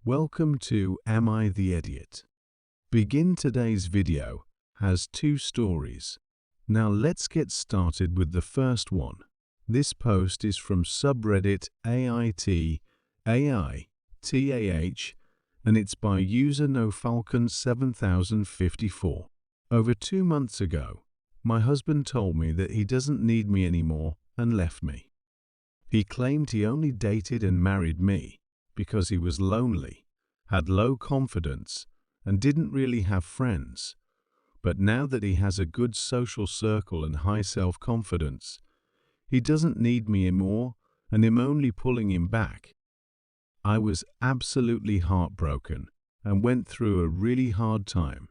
Welcome to Am I the Idiot? Begin today's video has two stories. Now let's get started with the first one. This post is from subreddit AITAITAH and it's by user NoFalcon7054. Over 2 months ago, my husband told me that he doesn't need me anymore and left me. He claimed he only dated and married me because he was lonely, had low confidence, and didn't really have friends. But now that he has a good social circle and high self-confidence, he doesn't need me anymore and I'm only pulling him back. I was absolutely heartbroken and went through a really hard time.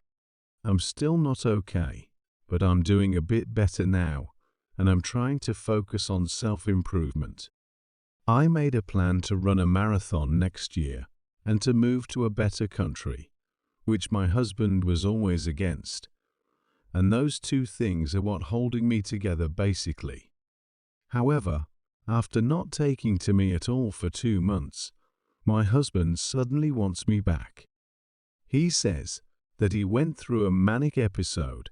I'm still not okay, but I'm doing a bit better now and I'm trying to focus on self-improvement. I made a plan to run a marathon next year and to move to a better country, which my husband was always against. And those two things are what holding me together basically. However, after not taking to me at all for 2 months, my husband suddenly wants me back. He says that he went through a manic episode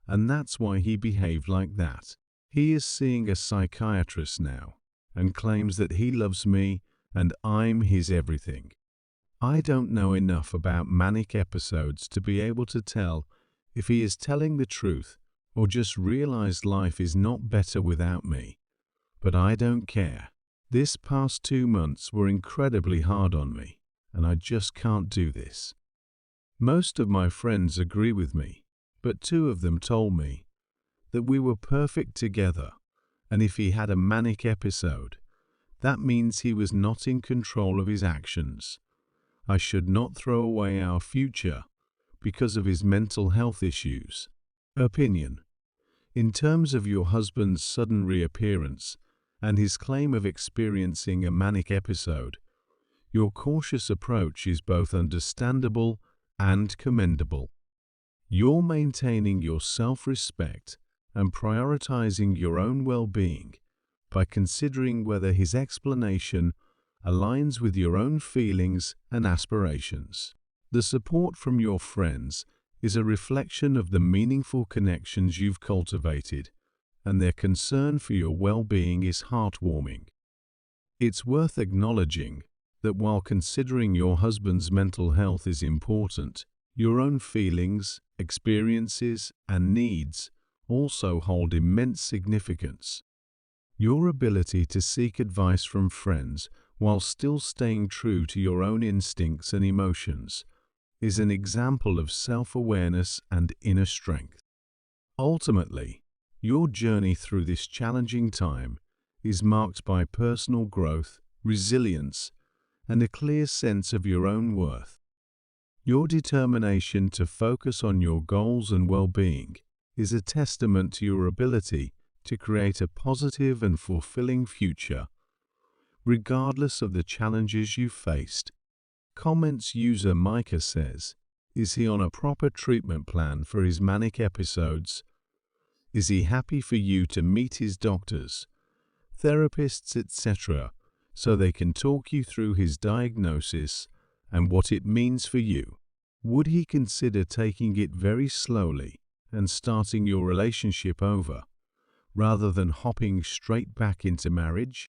and that's why he behaved like that. He is seeing a psychiatrist now and claims that he loves me and I'm his everything. I don't know enough about manic episodes to be able to tell if he is telling the truth or just realized life is not better without me. But I don't care. This past 2 months were incredibly hard on me, and I just can't do this. Most of my friends agree with me, but 2 of them told me that we were perfect together, and if he had a manic episode, that means he was not in control of his actions. I should not throw away our future because of his mental health issues. Opinion. In terms of your husband's sudden reappearance and his claim of experiencing a manic episode, your cautious approach is both understandable and commendable. You're maintaining your self-respect and prioritizing your own well-being by considering whether his explanation aligns with your own feelings and aspirations. The support from your friends is a reflection of the meaningful connections you've cultivated, and their concern for your well-being is heartwarming. It's worth acknowledging that while considering your husband's mental health is important, your own feelings, experiences, and needs also hold immense significance. Your ability to seek advice from friends while still staying true to your own instincts and emotions is an example of self-awareness and inner strength. Ultimately, your journey through this challenging time is marked by personal growth, resilience, and a clear sense of your own worth. Your determination to focus on your goals and well-being is a testament to your ability to create a positive and fulfilling future, regardless of the challenges you've faced. Comments user Micah says, is he on a proper treatment plan for his manic episodes? Is he happy for you to meet his doctors, therapists, etc., so they can talk you through his diagnosis and what it means for you? Would he consider taking it very slowly and starting your relationship over, rather than hopping straight back into marriage?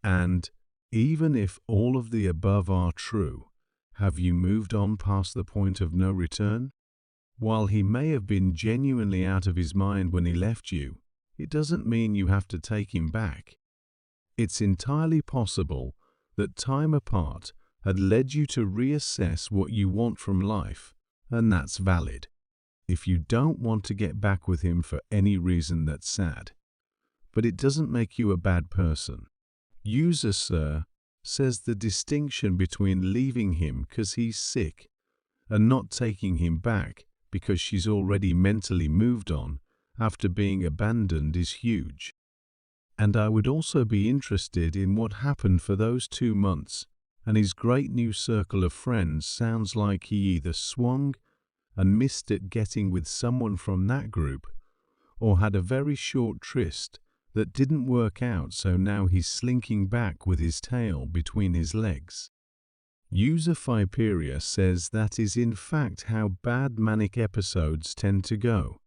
And, even if all of the above are true, have you moved on past the point of no return? While he may have been genuinely out of his mind when he left you, it doesn't mean you have to take him back. It's entirely possible that time apart had led you to reassess what you want from life, and that's valid. If you don't want to get back with him for any reason, that's sad. But it doesn't make you a bad person. User Sir says the distinction between leaving him because he's sick and not taking him back because she's already mentally moved on after being abandoned is huge. And I would also be interested in what happened for those 2 months, and his great new circle of friends sounds like he either swung and missed it getting with someone from that group, or had a very short tryst that didn't work out, so now he's slinking back with his tail between his legs. User Fiperia says that is in fact how bad manic episodes tend to go.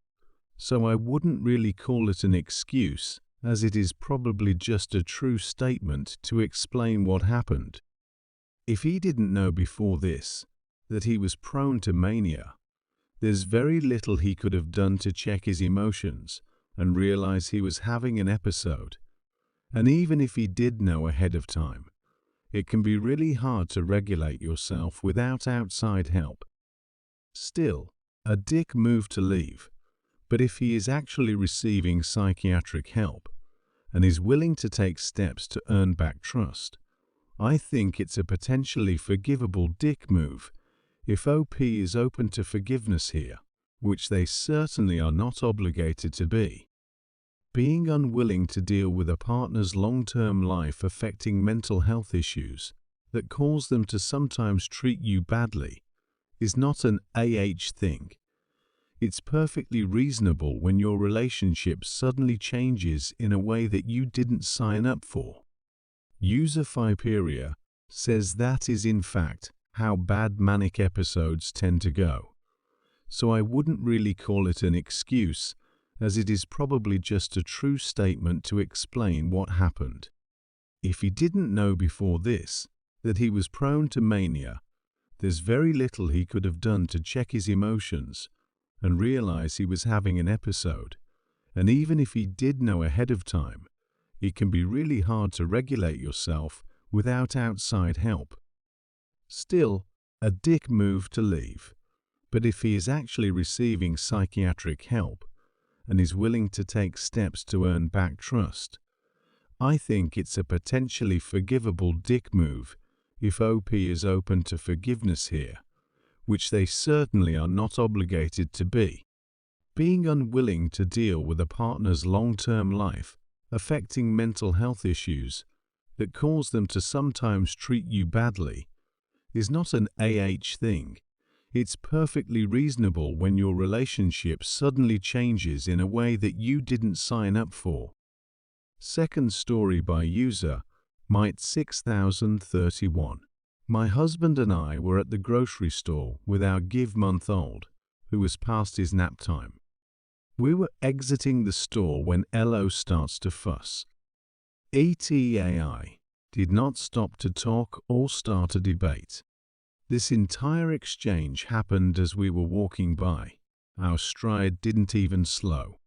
So I wouldn't really call it an excuse, as it is probably just a true statement to explain what happened. If he didn't know before this that he was prone to mania, there's very little he could have done to check his emotions and realize he was having an episode. And even if he did know ahead of time, it can be really hard to regulate yourself without outside help. Still, a dick move to leave. But if he is actually receiving psychiatric help and is willing to take steps to earn back trust, I think it's a potentially forgivable dick move if OP is open to forgiveness here, which they certainly are not obligated to be. Being unwilling to deal with a partner's long-term life-affecting mental health issues that cause them to sometimes treat you badly is not an thing. It's perfectly reasonable when your relationship suddenly changes in a way that you didn't sign up for. User Fiperia says that is in fact how bad manic episodes tend to go. So I wouldn't really call it an excuse, as it is probably just a true statement to explain what happened. If he didn't know before this that he was prone to mania, there's very little he could have done to check his emotions and realize he was having an episode. And even if he did know ahead of time, it can be really hard to regulate yourself without outside help. Still, a dick move to leave. But if he is actually receiving psychiatric help and is willing to take steps to earn back trust, I think it's a potentially forgivable dick move if OP is open to forgiveness here, which they certainly are not obligated to be. Being unwilling to deal with a partner's long-term life affecting mental health issues that cause them to sometimes treat you badly is not an thing. It's perfectly reasonable when your relationship suddenly changes in a way that you didn't sign up for. Second story by user Might 6031. My husband and I were at the grocery store with our give-month-old, who was past his nap time. We were exiting the store when LO starts to fuss. ETAI did not stop to talk or start a debate. This entire exchange happened as we were walking by. Our stride didn't even slow.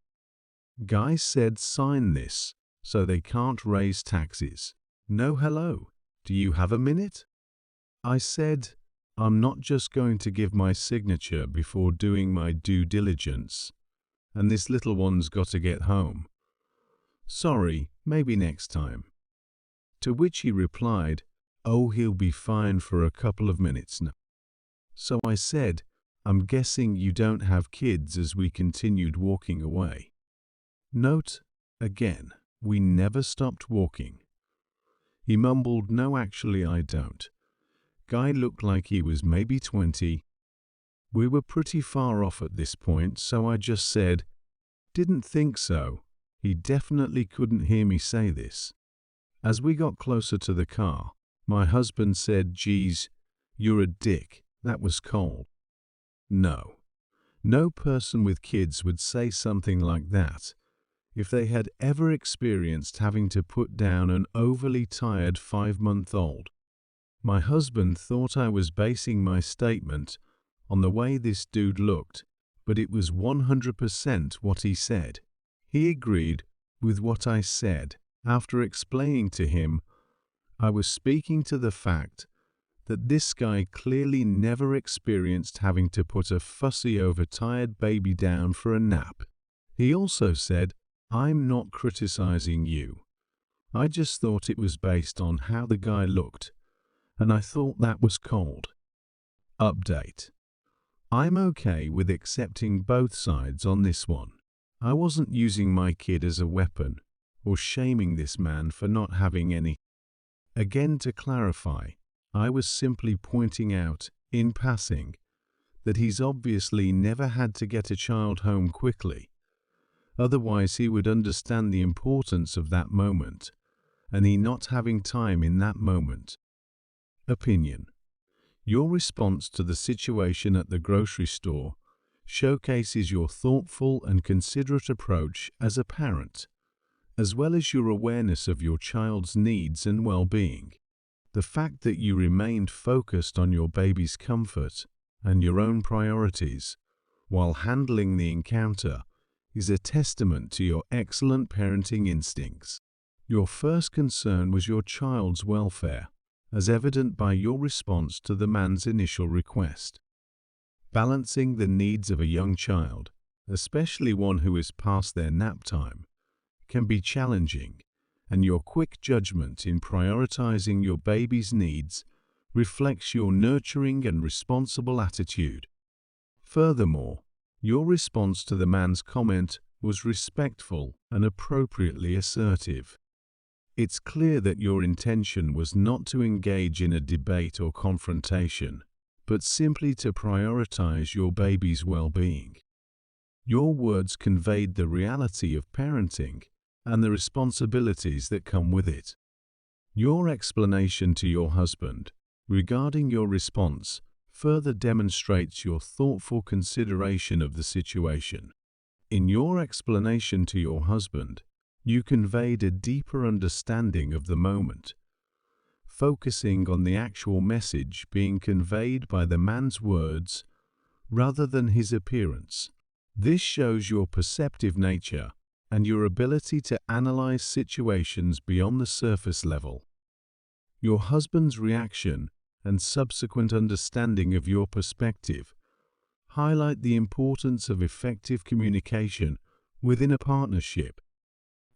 Guy said, "Sign this, so they can't raise taxes." No hello. Do you have a minute? I said, "I'm not just going to give my signature before doing my due diligence. And this little one's got to get home. Sorry, maybe next time." To which he replied, "Oh, he'll be fine for a couple of minutes now." So I said, "I'm guessing you don't have kids," as we continued walking away. Note, again, we never stopped walking. He mumbled, "No, actually I don't." Guy looked like he was maybe 20. We were pretty far off at this point, so I just said, "Didn't think so." He definitely couldn't hear me say this. As we got closer to the car, my husband said, "Geez, you're a dick. That was cold." No person with kids would say something like that if they had ever experienced having to put down an overly tired 5-month-old. My husband thought I was basing my statement on the way this dude looked, but it was 100% what he said. He agreed with what I said after explaining to him I was speaking to the fact that this guy clearly never experienced having to put a fussy overtired baby down for a nap. He also said, "I'm not criticizing you. I just thought it was based on how the guy looked, and I thought that was cold." Update. I'm okay with accepting both sides on this one. I wasn't using my kid as a weapon or shaming this man for not having any. Again, to clarify, I was simply pointing out, in passing, that he's obviously never had to get a child home quickly. Otherwise he would understand the importance of that moment, and he not having time in that moment. Opinion. Your response to the situation at the grocery store showcases your thoughtful and considerate approach as a parent, as well as your awareness of your child's needs and well-being. The fact that you remained focused on your baby's comfort and your own priorities while handling the encounter is a testament to your excellent parenting instincts. Your first concern was your child's welfare, as evident by your response to the man's initial request. Balancing the needs of a young child, especially one who is past their nap time, can be challenging, and your quick judgment in prioritizing your baby's needs reflects your nurturing and responsible attitude. Furthermore, your response to the man's comment was respectful and appropriately assertive. It's clear that your intention was not to engage in a debate or confrontation, but simply to prioritize your baby's well-being. Your words conveyed the reality of parenting and the responsibilities that come with it. Your explanation to your husband regarding your response further demonstrates your thoughtful consideration of the situation. In your explanation to your husband, you conveyed a deeper understanding of the moment, focusing on the actual message being conveyed by the man's words rather than his appearance. This shows your perceptive nature and your ability to analyze situations beyond the surface level. Your husband's reaction and subsequent understanding of your perspective highlight the importance of effective communication within a partnership.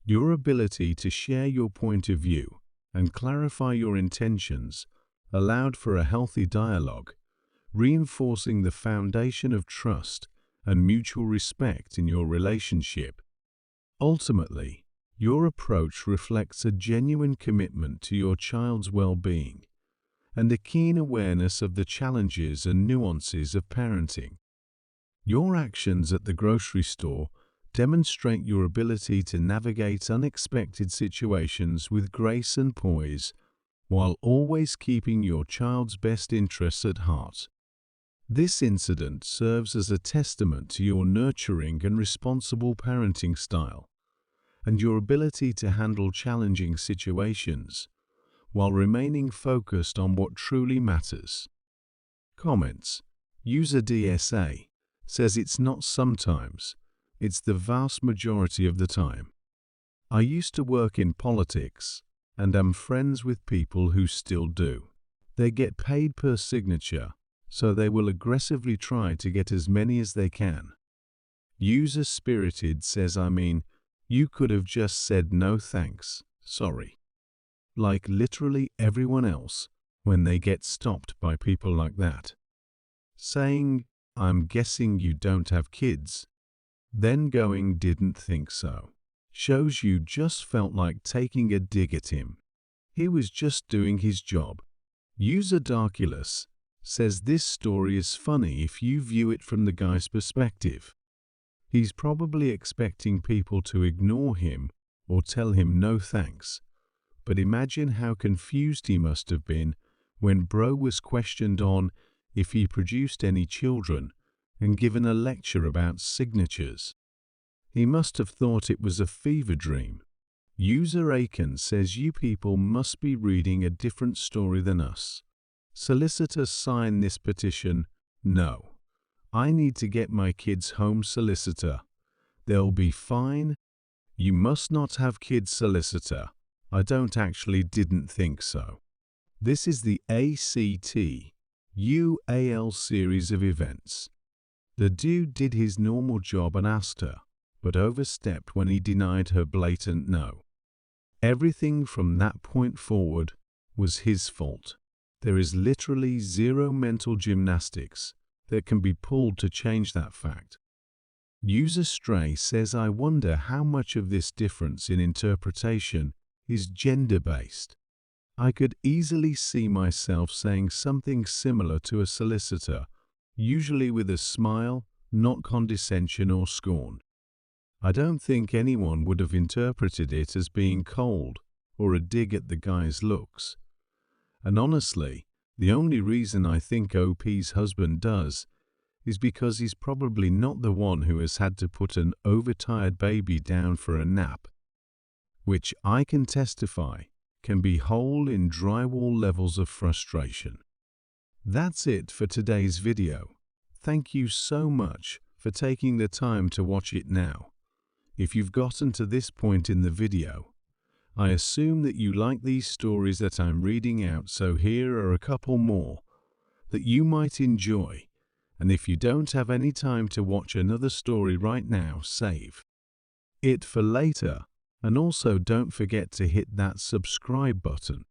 Your ability to share your point of view and clarify your intentions allowed for a healthy dialogue, reinforcing the foundation of trust and mutual respect in your relationship. Ultimately, your approach reflects a genuine commitment to your child's well-being and a keen awareness of the challenges and nuances of parenting. Your actions at the grocery store demonstrate your ability to navigate unexpected situations with grace and poise, while always keeping your child's best interests at heart. This incident serves as a testament to your nurturing and responsible parenting style, and your ability to handle challenging situations while remaining focused on what truly matters. Comments. User DSA says it's not sometimes, it's the vast majority of the time. I used to work in politics and am friends with people who still do. They get paid per signature, so they will aggressively try to get as many as they can. User Spirited says you could have just said no thanks, sorry. Like literally everyone else when they get stopped by people like that. Saying, I'm guessing you don't have kids, then going didn't think so, shows you just felt like taking a dig at him. He was just doing his job. User Darkulus says this story is funny if you view it from the guy's perspective. He's probably expecting people to ignore him or tell him no thanks. But imagine how confused he must have been when bro was questioned on if he produced any children and given a lecture about signatures. He must have thought it was a fever dream. User Aiken says you people must be reading a different story than us. Solicitor sign this petition. No. I need to get my kids home solicitor. They'll be fine. You must not have kids solicitor. I didn't think so. This is the ACT-UAL series of events. The dude did his normal job and asked her, but overstepped when he denied her blatant no. Everything from that point forward was his fault. There is literally zero mental gymnastics that can be pulled to change that fact. User Stray says I wonder how much of this difference in interpretation is gender-based. I could easily see myself saying something similar to a solicitor, usually with a smile, not condescension or scorn. I don't think anyone would have interpreted it as being cold or a dig at the guy's looks. And honestly, The only reason I think OP's husband does is because he's probably not the one who has had to put an overtired baby down for a nap, which I can testify can be hole in drywall levels of frustration. That's it for today's video. Thank you so much for taking the time to watch it now. If you've gotten to this point in the video, I assume that you like these stories that I'm reading out, so here are a couple more that you might enjoy. And if you don't have any time to watch another story right now, save it for later. And also don't forget to hit that subscribe button